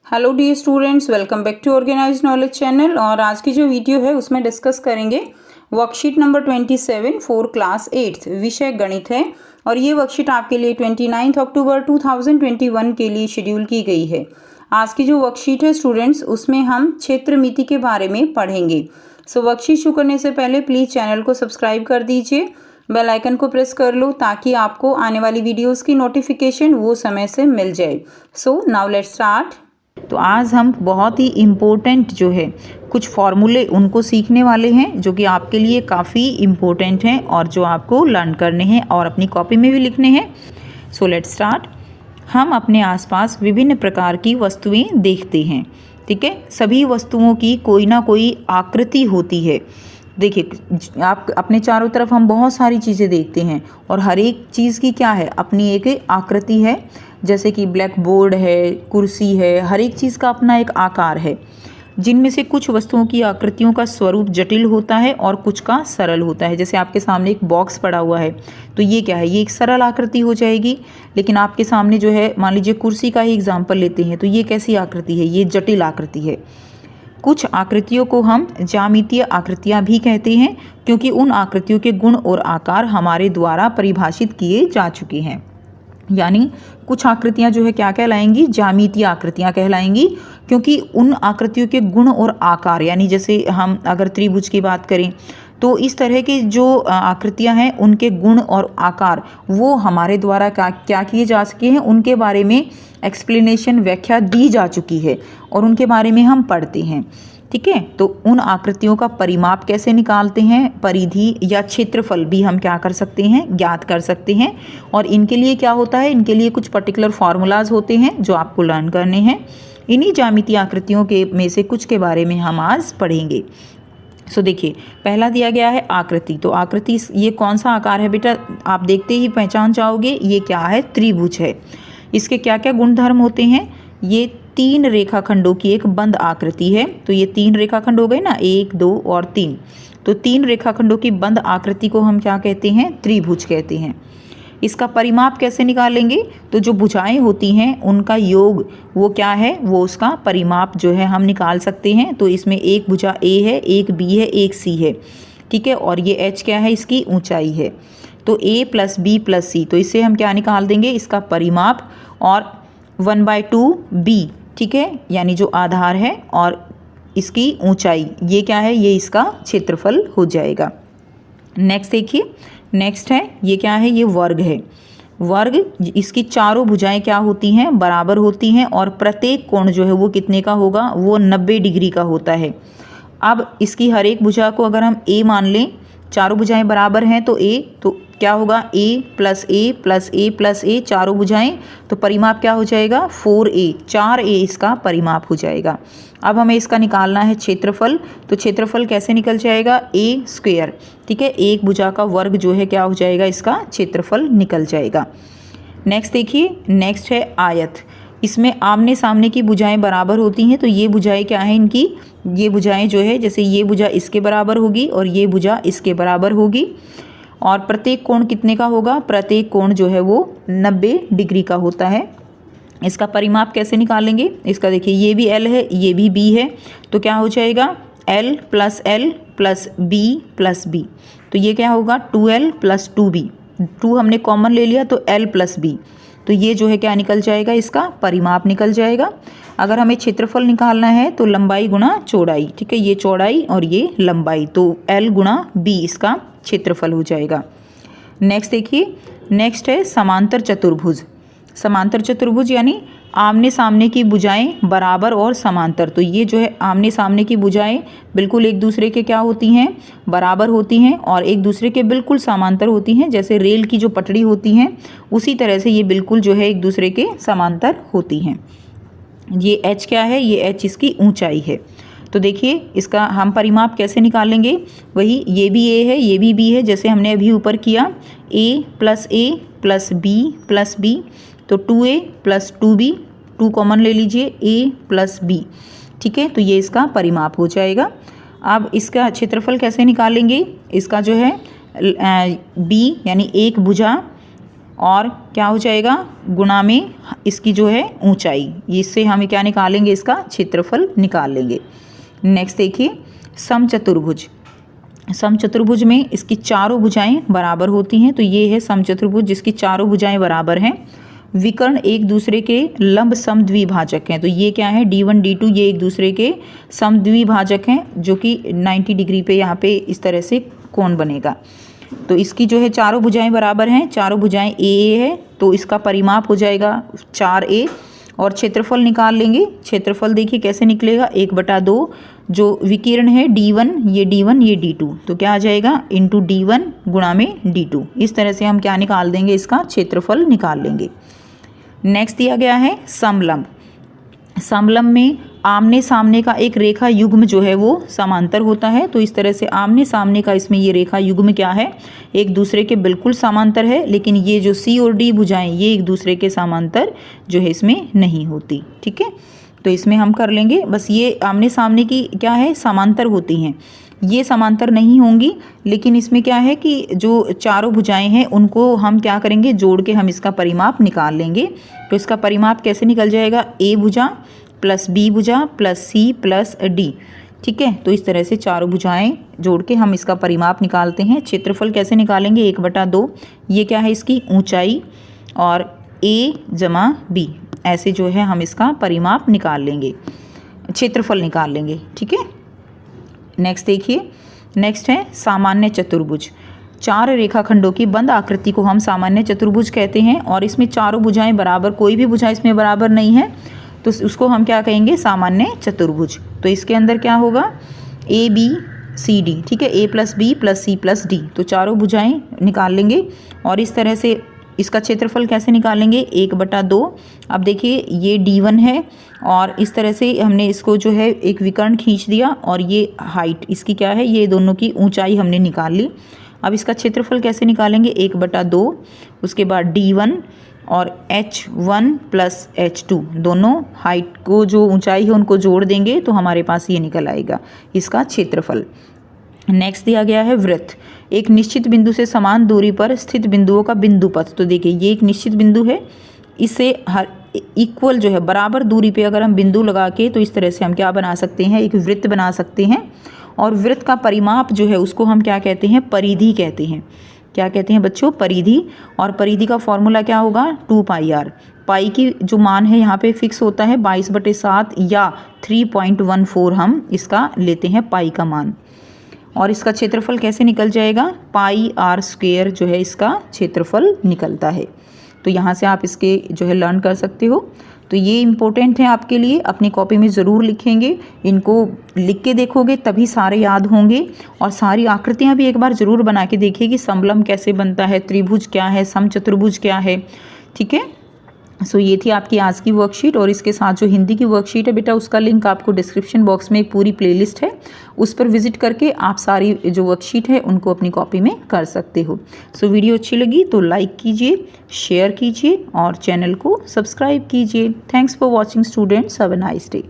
Hello dear students, welcome back to organised knowledge channel. और आज की जो वीडियो है उसमें डिस्कस करेंगे वर्कशीट नंबर 27 फॉर क्लास 8 विषय गणित है। और ये वर्कशीट आपके लिए 29 अक्टूबर 2021 के लिए शेड्यूल की गई है। आज की जो वर्कशीट है स्टूडेंट्स, उसमें हम क्षेत्रमिति के बारे में पढ़ेंगे। सो वर्कशीट शुरू करने से पहले प्लीज़ चैनल को सब्सक्राइब कर दीजिए, बेल आइकन को प्रेस कर लो ताकि आपको आने वाली वीडियोस की नोटिफिकेशन वो समय से मिल जाए। So now let's start. तो आज हम बहुत ही इम्पोर्टेंट जो है कुछ फॉर्मूले उनको सीखने वाले हैं जो कि आपके लिए काफ़ी इम्पोर्टेंट हैं और जो आपको लर्न करने हैं और अपनी कॉपी में भी लिखने हैं। So let's start. हम अपने आसपास विभिन्न प्रकार की वस्तुएं देखते हैं, ठीक है। सभी वस्तुओं की कोई ना कोई आकृति होती है। देखिए, आप अपने चारों तरफ हम बहुत सारी चीज़ें देखते हैं और हर एक चीज़ की क्या है, अपनी एक आकृति है। जैसे कि ब्लैक बोर्ड है, कुर्सी है, हर एक चीज़ का अपना एक आकार है, जिनमें से कुछ वस्तुओं की आकृतियों का स्वरूप जटिल होता है और कुछ का सरल होता है। जैसे आपके सामने एक बॉक्स पड़ा हुआ है, तो ये क्या है, ये एक सरल आकृति हो जाएगी। लेकिन आपके सामने जो है, मान लीजिए कुर्सी का ही एग्जाम्पल लेते हैं, तो ये कैसी आकृति है, ये जटिल आकृति है। कुछ आकृतियों को हम ज्यामितीय आकृतियाँ भी कहते हैं, क्योंकि उन आकृतियों के गुण और आकार हमारे द्वारा परिभाषित किए जा चुके हैं। यानी कुछ आकृतियाँ जो है क्या कहलाएंगी, ज्यामितीय आकृतियाँ कहलाएंगी, क्योंकि उन आकृतियों के गुण और आकार, यानी जैसे हम अगर त्रिभुज की बात करें तो इस तरह की जो आकृतियाँ हैं उनके गुण और आकार वो हमारे द्वारा क्या किए जा सके हैं, उनके बारे में एक्सप्लेनेशन, व्याख्या दी जा चुकी है और उनके बारे में हम पढ़ते हैं, ठीक है। तो उन आकृतियों का परिमाप कैसे निकालते हैं, परिधि या क्षेत्रफल भी हम क्या कर सकते हैं, ज्ञात कर सकते हैं। और इनके लिए क्या होता है, इनके लिए कुछ पर्टिकुलर फार्मूलाज होते हैं जो आपको लर्न करने हैं। इन्हीं ज्यामितीय आकृतियों के में से कुछ के बारे में हम आज पढ़ेंगे। सो देखिए, पहला दिया गया है आकृति। तो आकृति, ये कौन सा आकार है बेटा, आप देखते ही पहचान जाओगे, ये क्या है, त्रिभुज है। इसके क्या क्या गुणधर्म होते हैं, ये 3 रेखाखंडों की एक बंद आकृति है। तो ये 3 रेखाखंड हो गए ना, 1, 2 और 3। तो 3 रेखाखंडों की बंद आकृति को हम क्या कहते हैं, त्रिभुज कहते हैं। इसका परिमाप कैसे निकालेंगे, तो जो भुजाएं होती हैं उनका योग वो क्या है, वो उसका परिमाप जो है हम निकाल सकते हैं। तो इसमें एक भुजा A है, एक B है, एक C है, ठीक है। और ये H क्या है, इसकी ऊंचाई है। तो A + B + C, तो इससे हम क्या निकाल देंगे, इसका परिमाप। और 1/2 B, ठीक है, यानी जो आधार है और इसकी ऊंचाई, ये क्या है, ये इसका क्षेत्रफल हो जाएगा। नेक्स्ट देखिए, नेक्स्ट है, ये क्या है, ये वर्ग है। वर्ग, इसकी चारों भुजाएं क्या होती हैं, बराबर होती हैं और प्रत्येक कोण जो है वो कितने का होगा, वो 90 डिग्री का होता है। अब इसकी हर एक भुजा को अगर हम A मान लें, चारों भुजाएं बराबर हैं तो A, तो क्या होगा, A + A + A + A, चारों भुजाएं, तो परिमाप क्या हो जाएगा, 4A, 4A इसका परिमाप हो जाएगा। अब हमें इसका निकालना है क्षेत्रफल। तो क्षेत्रफल कैसे निकल जाएगा, A², ठीक है। एक भुजा का वर्ग जो है क्या हो जाएगा, इसका क्षेत्रफल निकल जाएगा। नेक्स्ट देखिए, नेक्स्ट है आयत। इसमें आमने सामने की भुजाएं बराबर होती हैं। तो ये भुजाएं क्या है इनकी, ये भुजाएं जो है, जैसे ये भुजा इसके बराबर होगी और ये भुजा इसके बराबर होगी। और प्रत्येक कोण कितने का होगा, प्रत्येक कोण जो है वो 90 डिग्री का होता है। इसका परिमाप कैसे निकालेंगे, इसका देखिए, ये भी L है, ये भी B है, तो क्या हो जाएगा, L + L + B + B। तो ये क्या होगा, 2L + 2B, 2 हमने कॉमन ले लिया तो L + B, तो ये जो है क्या निकल जाएगा, इसका परिमाप निकल जाएगा। अगर हमें क्षेत्रफल निकालना है तो लंबाई गुणा चौड़ाई, ठीक है, ये चौड़ाई और ये लंबाई, तो L × B इसका क्षेत्रफल हो जाएगा। नेक्स्ट देखिए, नेक्स्ट है समांतर चतुर्भुज। समांतर चतुर्भुज यानी आमने सामने की भुजाएं बराबर और समांतर। तो ये जो है आमने सामने की भुजाएं बिल्कुल एक दूसरे के क्या होती हैं, बराबर होती हैं और एक दूसरे के बिल्कुल समांतर होती हैं। जैसे रेल की जो पटड़ी होती हैं, उसी तरह से ये बिल्कुल जो है एक दूसरे के समांतर होती हैं। ये H क्या है, ये H इसकी ऊंचाई है। तो देखिए, इसका हम परिमाप कैसे निकालेंगे, वही, ये भी A है, ये भी B है, जैसे हमने अभी ऊपर किया, A + A + B + B, तो 2A + 2B, 2 कॉमन ले लीजिए, A + B, ठीक है। तो ये इसका परिमाप हो जाएगा। अब इसका क्षेत्रफल कैसे निकालेंगे, इसका जो है B यानी एक भुजा और क्या हो जाएगा गुणा में इसकी जो है ऊंचाई, इससे हम क्या निकालेंगे, इसका क्षेत्रफल निकाल लेंगे। नेक्स्ट देखिए समचतुर्भुज। समचतुर्भुज में इसकी चारों भुजाएं बराबर होती हैं, तो ये है समचतुर्भुज जिसकी चारों भुजाएं बराबर हैं। विकर्ण एक दूसरे के लंब समद्विभाजक हैं, तो ये क्या है D1 D2 ये एक दूसरे के समद्विभाजक हैं जो कि 90 डिग्री पे यहाँ पे इस तरह से कोण बनेगा। तो इसकी जो है चारों भुजाएं बराबर हैं, चारों भुजाएं ए है, तो इसका परिमाप हो जाएगा 4a और क्षेत्रफल निकाल लेंगे। क्षेत्रफल देखिए कैसे निकलेगा, 1/2 जो विकीर्ण है D1 ये D2, तो क्या आ जाएगा इंटू D1 गुणा में D2। इस तरह से हम क्या निकाल देंगे, इसका क्षेत्रफल निकाल लेंगे। नेक्स्ट दिया गया है समलंब। समलंब में आमने सामने का एक रेखा युग्म जो है वो समांतर होता है, तो इस तरह से आमने सामने का इसमें ये रेखा युग्म क्या है, एक दूसरे के बिल्कुल समांतर है, लेकिन ये जो C और D भुजाएं ये एक दूसरे के समांतर जो है इसमें नहीं होती। ठीक है, तो इसमें हम कर लेंगे, बस ये आमने सामने की क्या है समांतर होती हैं, ये समांतर नहीं होंगी, लेकिन इसमें क्या है कि जो चारों भुजाएं हैं उनको हम क्या करेंगे, जोड़ के हम इसका परिमाप निकाल लेंगे। तो इसका परिमाप कैसे निकल जाएगा, A भुजा प्लस B भुजा प्लस C प्लस D। ठीक है, तो इस तरह से चारों भुजाएं जोड़ के हम इसका परिमाप निकालते हैं। क्षेत्रफल कैसे निकालेंगे, 1/2 ये क्या है इसकी ऊंचाई और A जमा B, ऐसे जो है हम इसका परिमाप निकाल लेंगे, क्षेत्रफल निकाल लेंगे। ठीक है, नेक्स्ट देखिए, नेक्स्ट है सामान्य चतुर्भुज। 4 रेखाखंडों की बंद आकृति को हम सामान्य चतुर्भुज कहते हैं और इसमें चारों भुजाएं बराबर, कोई भी भुजा इसमें बराबर नहीं है, तो उसको हम क्या कहेंगे, सामान्य चतुर्भुज। तो इसके अंदर क्या होगा, ABCD। ठीक है, A plus B plus C plus D, तो चारों भुजाएं निकाल लेंगे और इस तरह से इसका क्षेत्रफल कैसे निकालेंगे, 1/2। अब देखिए ये D1 है और इस तरह से हमने इसको जो है एक विकर्ण खींच दिया और ये हाइट इसकी क्या है, ये दोनों की ऊंचाई हमने निकाल ली। अब इसका क्षेत्रफल कैसे निकालेंगे, 1/2, उसके बाद D1 और H1 प्लस H2 दोनों हाइट को जो ऊंचाई है उनको जोड़ देंगे तो हमारे पास ये निकल आएगा इसका क्षेत्रफल। नेक्स्ट दिया गया है वृत्त। एक निश्चित बिंदु से समान दूरी पर स्थित बिंदुओं का बिंदु पथ। तो देखिए ये एक निश्चित बिंदु है, इससे हर इक्वल जो है बराबर दूरी पे अगर हम बिंदु लगा के, तो इस तरह से हम क्या बना सकते हैं, एक वृत्त बना सकते हैं। और वृत्त का परिमाप जो है उसको हम क्या कहते हैं, परिधि कहते हैं। क्या कहते हैं बच्चों, परिधि। और परिधि का फॉर्मूला क्या होगा, 2πr। पाई की जो मान है यहाँ पे फिक्स होता है 22/7 या 3.14 हम इसका लेते हैं पाई का मान। और इसका क्षेत्रफल कैसे निकल जाएगा, πr² जो है इसका क्षेत्रफल निकलता है। तो यहाँ से आप इसके जो है लर्न कर सकते हो। तो ये इम्पोर्टेंट है आपके लिए, अपनी कॉपी में ज़रूर लिखेंगे, इनको लिख के देखोगे तभी सारे याद होंगे। और सारी आकृतियाँ भी एक बार ज़रूर बना के देखिए कि समलंब कैसे बनता है, त्रिभुज क्या है, समचतुर्भुज क्या है। ठीक है, सो ये थी आपकी आज की वर्कशीट। और इसके साथ जो हिंदी की वर्कशीट है बेटा, उसका लिंक आपको डिस्क्रिप्शन बॉक्स में एक पूरी प्लेलिस्ट है, उस पर विजिट करके आप सारी जो वर्कशीट है उनको अपनी कॉपी में कर सकते हो। सो वीडियो अच्छी लगी तो लाइक कीजिए, शेयर कीजिए और चैनल को सब्सक्राइब कीजिए। Thanks for watching students, have a nice day.